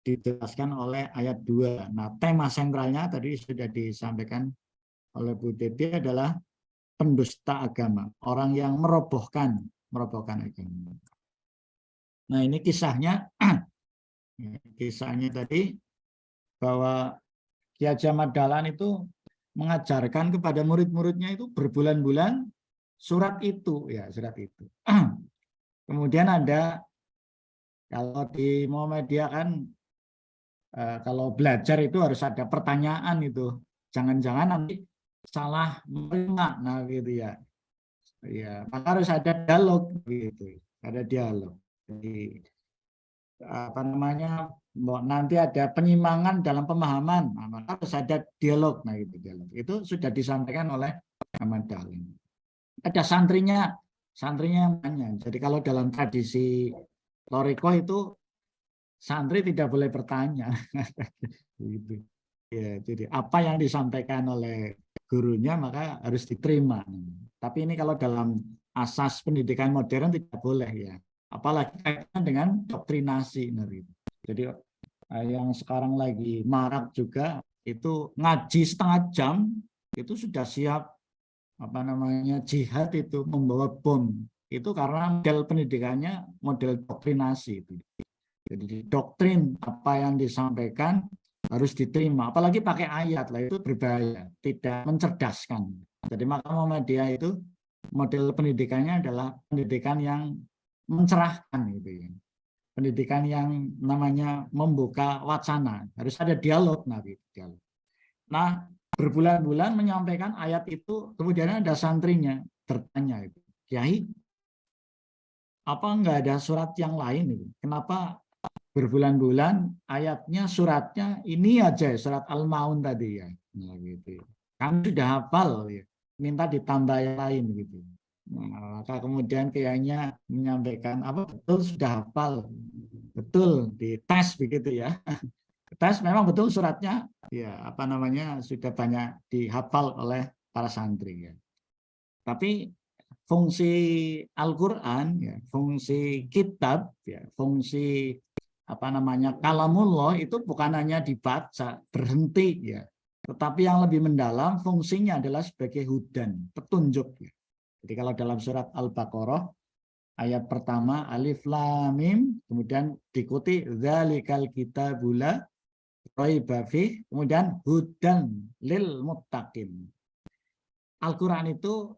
dijelaskan oleh ayat 2. Nah, tema sentralnya tadi sudah disampaikan oleh Bu Debbie adalah pendusta agama, orang yang merobohkan agama. Nah, ini kisahnya tadi bahwa Ki Haji Ahmad Dahlan itu mengajarkan kepada murid-muridnya itu berbulan-bulan surat itu, ya, surat itu. Kemudian ada, kalau di Muhammadiyah kan kalau belajar itu harus ada pertanyaan itu, jangan-jangan nanti salah menerima, nah gitu ya. Ya, maka harus ada dialog gitu, ada dialog. Jadi apa namanya, nanti ada penyimpangan dalam pemahaman, nah, maka harus ada dialog. Nah, itu dialog itu sudah disampaikan oleh Ahmad Dahlan. Ada santrinya yang tanya. Jadi kalau dalam tradisi Torikoh itu santri tidak boleh bertanya. Gitu. Ya, jadi apa yang disampaikan oleh gurunya maka harus diterima. Tapi ini kalau dalam asas pendidikan modern tidak boleh, ya. Apalagi kaitannya dengan doktrinasi. Jadi yang sekarang lagi marak juga itu ngaji setengah jam itu sudah siap apa namanya jihad, itu membawa bom. Itu karena model pendidikannya model doktrinasi itu. Jadi doktrin apa yang disampaikan harus diterima, apalagi pakai ayat lah, itu berbahaya, tidak mencerdaskan. Jadi maka Muhammadiyah itu model pendidikannya adalah pendidikan yang mencerahkan, gitu ya. Pendidikan yang namanya membuka wacana, harus ada dialog, dialog. Nah, berbulan-bulan menyampaikan ayat itu, kemudian ada santrinya bertanya itu, Kiai, apa enggak ada surat yang lain itu? Kenapa berbulan-bulan ayatnya, suratnya ini aja, surat Al-Maun tadi ya. Nah, gitu. Kami sudah hafal ya, minta ditambah yang lain gitu. Nah, maka kemudian kayaknya menyampaikan apa betul sudah hafal, betul dites begitu ya. Tes memang betul suratnya ya apa namanya sudah banyak dihafal oleh para santri ya. Tapi fungsi Al-Quran ya, fungsi kitab ya, fungsi apa namanya kalamullah itu bukan hanya dibaca berhenti ya, tetapi yang lebih mendalam fungsinya adalah sebagai hudan, petunjuk ya. Jadi kalau dalam surat Al-Baqarah ayat pertama alif lam mim, kemudian diikuti dzalikal kitabul la raiba fih, kemudian hudan lil muttaqin. Al-Quran itu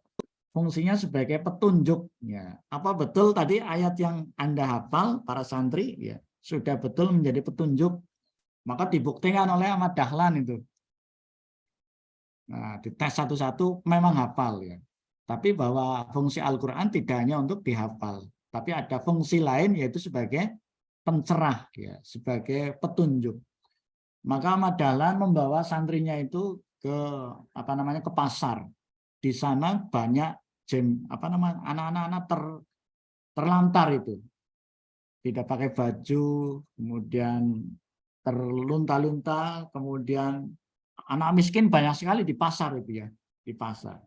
fungsinya sebagai petunjuk ya. Apa betul tadi ayat yang Anda hafal para santri ya sudah betul menjadi petunjuk, maka dibuktikan oleh Ahmad Dahlan itu. Nah, dites satu-satu memang hafal ya. Tapi bahwa fungsi Al-Quran tidak hanya untuk dihafal, tapi ada fungsi lain yaitu sebagai pencerah ya, sebagai petunjuk. Maka Ahmad Dahlan membawa santrinya itu ke apa namanya ke pasar. Di sana banyak anak-anak terlantar itu. Tidak pakai baju, kemudian terlunta-lunta, kemudian anak miskin banyak sekali di pasar itu ya, di pasar.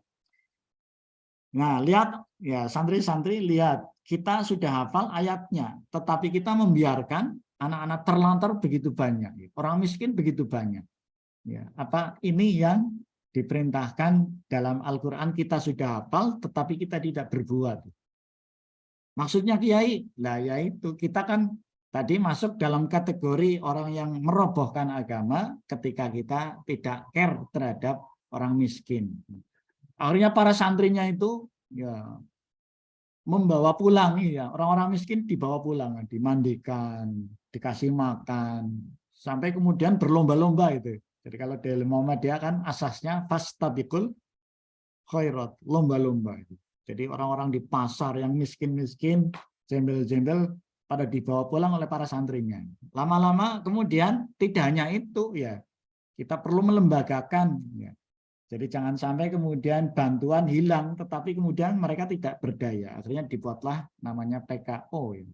Nah, lihat ya santri-santri lihat, kita sudah hafal ayatnya, tetapi kita membiarkan anak-anak terlantar begitu banyak, orang miskin begitu banyak. Ya, apa ini yang diperintahkan dalam Al-Quran kita sudah hafal, tetapi kita tidak berbuat. Maksudnya Kiai, lah yaitu kita kan tadi masuk dalam kategori orang yang merobohkan agama ketika kita tidak care terhadap orang miskin. Akhirnya para santrinya itu ya membawa pulang, ya orang-orang miskin dibawa pulang, dimandikan, dikasih makan, sampai kemudian berlomba-lomba itu. Jadi kalau di Muhammadiyah kan asasnya fastabiqul khairat, lomba-lomba itu. Jadi orang-orang di pasar yang miskin-miskin, jembel-jembel pada dibawa pulang oleh para santrinya. Lama-lama kemudian tidak hanya itu ya, kita perlu melembagakan ya. Jadi jangan sampai kemudian bantuan hilang, tetapi kemudian mereka tidak berdaya. Akhirnya dibuatlah namanya PKO, ya.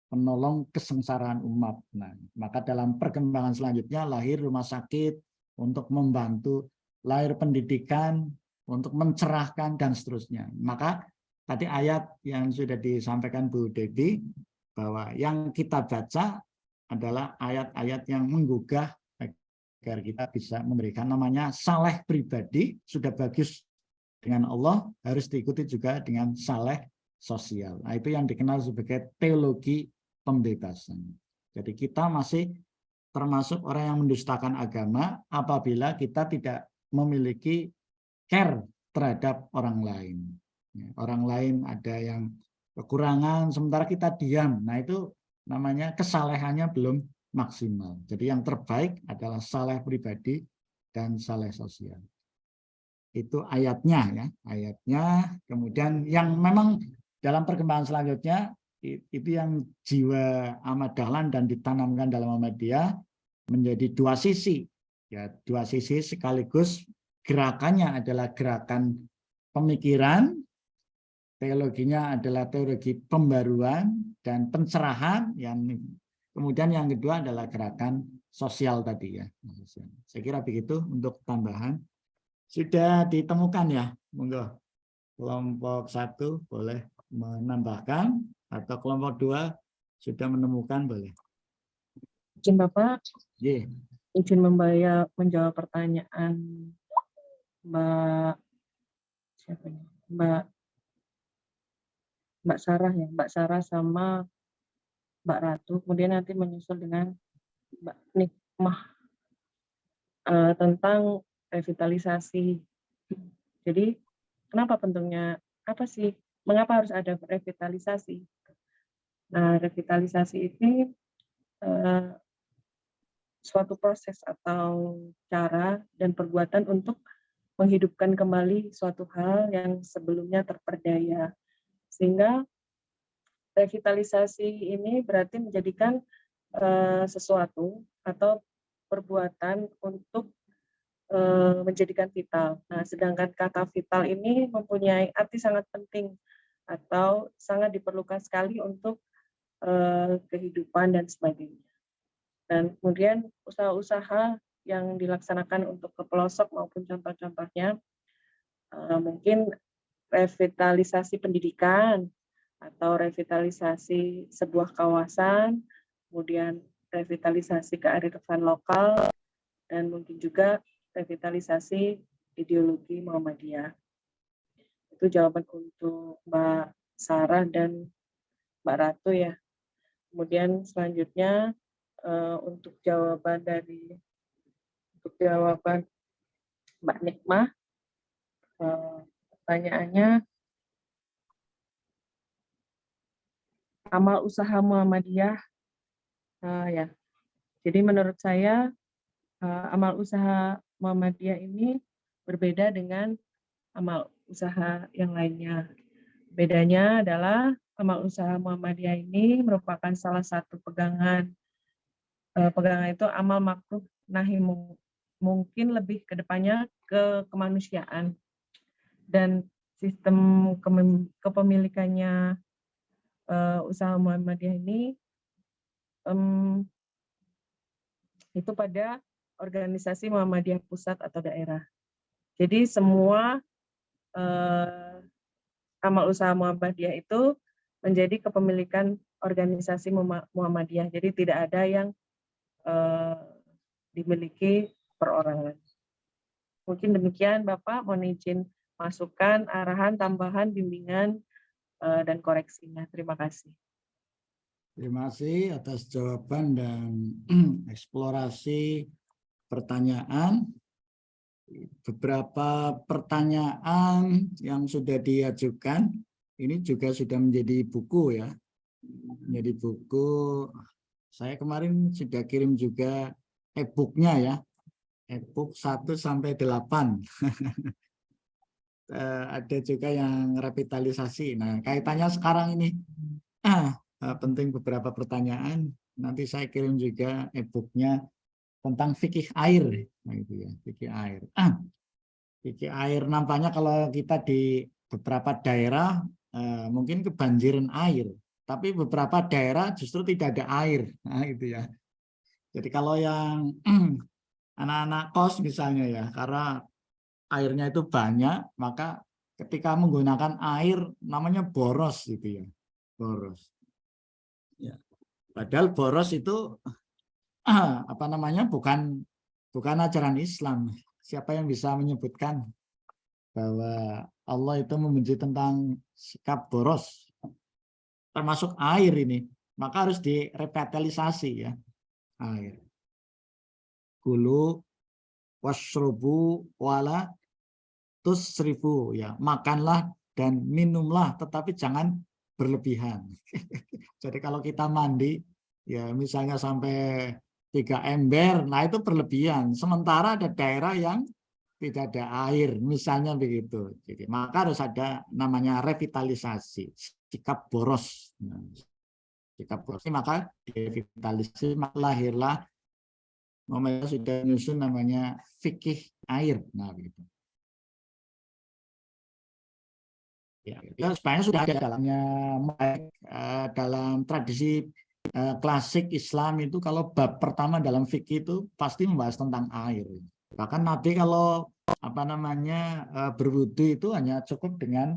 Penolong kesengsaraan umat. Nah, maka dalam perkembangan selanjutnya lahir rumah sakit untuk membantu, lahir pendidikan untuk mencerahkan dan seterusnya. Maka tadi ayat yang sudah disampaikan Bu Devi bahwa yang kita baca adalah ayat-ayat yang menggugah agar kita bisa memberikan namanya saleh pribadi, sudah bagus dengan Allah, harus diikuti juga dengan saleh sosial. Nah, itu yang dikenal sebagai teologi pembebasan. Jadi kita masih termasuk orang yang mendustakan agama apabila kita tidak memiliki care terhadap orang lain. Orang lain ada yang kekurangan, sementara kita diam. Nah, itu namanya kesalehannya belum maksimal. Jadi yang terbaik adalah saleh pribadi dan saleh sosial. Itu ayatnya ya, ayatnya. Kemudian yang memang dalam perkembangan selanjutnya itu yang jiwa Ahmad Dahlan dan ditanamkan dalam Muhammadiyah menjadi dua sisi. Ya, dua sisi sekaligus gerakannya adalah gerakan pemikiran, teologinya adalah teologi pembaruan dan pencerahan, yang kemudian yang kedua adalah gerakan sosial tadi ya. Saya kira begitu untuk tambahan. Sudah ditemukan ya, monggo. Kelompok 1 boleh menambahkan atau kelompok 2 sudah menemukan boleh.
Izin Bapak,
Yeah.
izin menjawab pertanyaan Mbak siapa ini? Mbak Sarah ya, Mbak Sarah sama Mbak Ratu. Kemudian nanti menyusul dengan Mbak Nikmah tentang revitalisasi. Jadi kenapa pentingnya, apa sih, mengapa harus ada revitalisasi? Nah, revitalisasi ini suatu proses atau cara dan perbuatan untuk menghidupkan kembali suatu hal yang sebelumnya terperdaya. Sehingga revitalisasi ini berarti menjadikan sesuatu atau perbuatan untuk menjadikan vital. Nah, sedangkan kata vital ini mempunyai arti sangat penting atau sangat diperlukan sekali untuk kehidupan dan sebagainya. Dan kemudian usaha-usaha yang dilaksanakan untuk ke pelosok maupun contoh-contohnya mungkin revitalisasi pendidikan atau revitalisasi sebuah kawasan, kemudian revitalisasi kearifan lokal, dan mungkin juga revitalisasi ideologi Muhammadiyah. Itu jawaban untuk Mbak Sarah dan Mbak Ratu ya. Kemudian selanjutnya untuk jawaban Mbak Nikmah, pertanyaannya, amal usaha Muhammadiyah ya. Jadi menurut saya amal usaha Muhammadiyah ini berbeda dengan amal usaha yang lainnya. Bedanya adalah amal usaha Muhammadiyah ini merupakan salah satu pegangan itu amal makruh nahi mungkin lebih ke depannya ke kemanusiaan, dan sistem kepemilikannya usaha Muhammadiyah ini itu pada organisasi Muhammadiyah pusat atau daerah. Jadi semua amal usaha Muhammadiyah itu menjadi kepemilikan organisasi Muhammadiyah. Jadi tidak ada yang dimiliki perorangan. Mungkin demikian Bapak, mohon izin masukan, arahan, tambahan, bimbingan, dan koreksinya. Terima kasih.
Terima kasih atas jawaban dan eksplorasi pertanyaan. Beberapa pertanyaan yang sudah diajukan ini juga sudah menjadi buku ya. Menjadi buku. Saya kemarin sudah kirim juga e-booknya ya. E-book 1 sampai 8. Ada juga yang revitalisasi. Nah, kaitannya sekarang ini penting beberapa pertanyaan. Nanti saya kirim juga e-booknya tentang fikih air. Nah, itu ya, fikih air. Fikih air nampaknya kalau kita di beberapa daerah mungkin kebanjiran air, tapi beberapa daerah justru tidak ada air. Nah, itu ya. Jadi kalau yang anak-anak kos misalnya ya, karena airnya itu banyak, maka ketika menggunakan air namanya boros gitu ya. Boros. Ya. Padahal boros itu bukan ajaran Islam. Siapa yang bisa menyebutkan bahwa Allah itu membenci tentang sikap boros, termasuk air ini, maka harus direvitalisasi ya. Air. Kulu washrubu wala tusrifu ya, makanlah dan minumlah tetapi jangan berlebihan. Jadi kalau kita mandi ya misalnya sampai 3 ember, nah itu berlebihan. Sementara ada daerah yang tidak ada air, misalnya begitu. Jadi maka harus ada namanya revitalisasi, sikap boros. Nah, sikap boros ini maka direvitalisasi, maka lahirlah namanya sudah nyusun namanya fikih air. Nah begitu. Ya, sebenarnya sudah ada dalamnya, dalam tradisi klasik Islam itu kalau bab pertama dalam fikih itu pasti membahas tentang air. Bahkan Nabi kalau berwudu itu hanya cukup dengan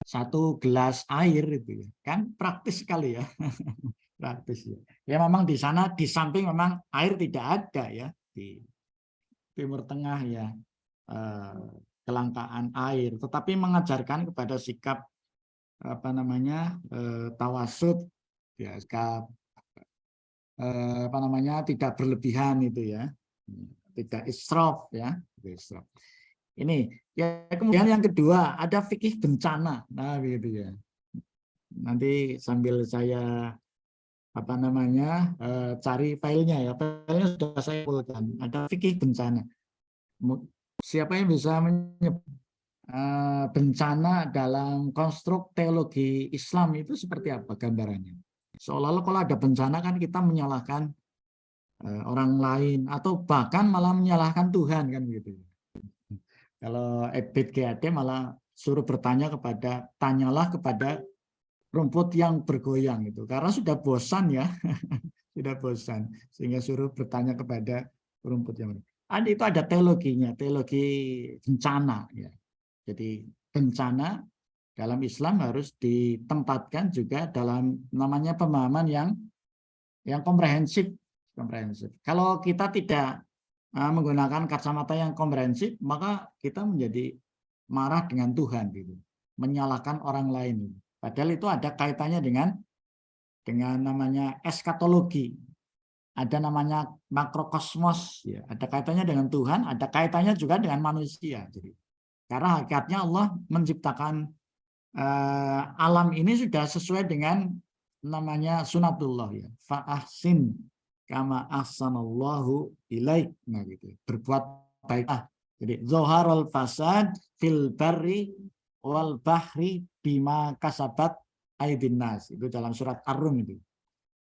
1 gelas air itu ya. Kan praktis sekali ya. Praktis ya. Ya memang di sana di samping memang air tidak ada ya di Timur Tengah ya. Kelangkaan air, tetapi mengajarkan kepada sikap tawasud ya, sikap tidak berlebihan itu ya, tidak israf ya, israf. Ini ya. Kemudian yang kedua ada fikih bencana. Nah begitu ya, nanti sambil saya cari filenya ya, filenya sudah saya kumpulkan. Ada fikih bencana. Siapa yang bisa menyebut bencana dalam konstruk teologi Islam itu seperti apa gambarannya? Seolah-olah kalau ada bencana kan kita menyalahkan orang lain atau bahkan malah menyalahkan Tuhan kan gitu. Kalau Ebit GAD malah suruh tanyalah kepada rumput yang bergoyang itu, karena sudah bosan ya, sudah bosan sehingga suruh bertanya kepada rumput yang bergoyang. Itu ada teologinya, teologi bencana ya. Jadi bencana dalam Islam harus ditempatkan juga dalam namanya pemahaman yang komprehensif. Kalau kita tidak menggunakan kacamata yang komprehensif, maka kita menjadi marah dengan Tuhan gitu, menyalahkan orang lain. Padahal itu ada kaitannya dengan namanya eskatologi. Ada namanya makrokosmos, ya. Ada kaitannya dengan Tuhan, ada kaitannya juga dengan manusia. Jadi, karena hakikatnya Allah menciptakan alam ini sudah sesuai dengan namanya sunatullah ya. Fa'ahsin kama ahsanallahu ilaik. Nah gitu. Berbuat baiklah. Jadi zoharul fasad fil barri wal bahri bima kasabat aydin nas. Itu dalam surat Ar-Rum itu.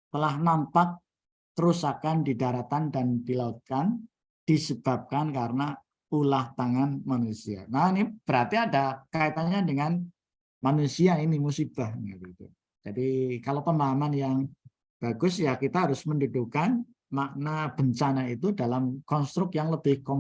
Telah nampak kerusakan di daratan dan di lautan disebabkan karena ulah tangan manusia. Nah ini berarti ada kaitannya dengan manusia, ini musibah. Gitu. Jadi kalau pemahaman yang bagus ya kita harus mendudukkan makna bencana itu dalam konstruk yang lebih komprehensif.